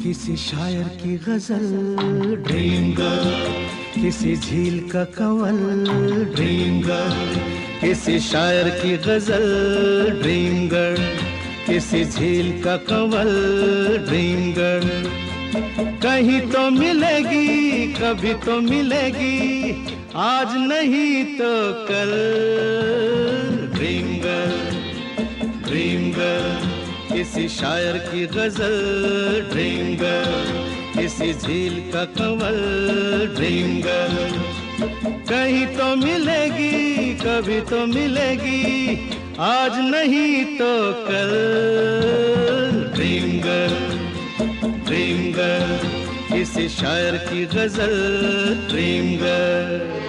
किसी शायर की गजल ड्रीम गर्ल, किसी झील का कंवल ड्रीम गर्ल, किसी शायर की गजल ड्रीम गर्ल, किसी झील का कंवल ड्रीम गर्ल। कहीं तो मिलेगी, कभी तो मिलेगी, आज नहीं तो कल। ड्रीम गर्ल, ड्रीम गर्ल, किसी शायर की गजल ड्रीम गर्ल, किसी झील का कंवल ड्रीम गर्ल। कहीं तो मिलेगी, कभी तो मिलेगी, आज नहीं तो कल। ड्रीम गर्ल, ड्रीम गर्ल, किसी शायर की गजल ड्रीम गर्ल।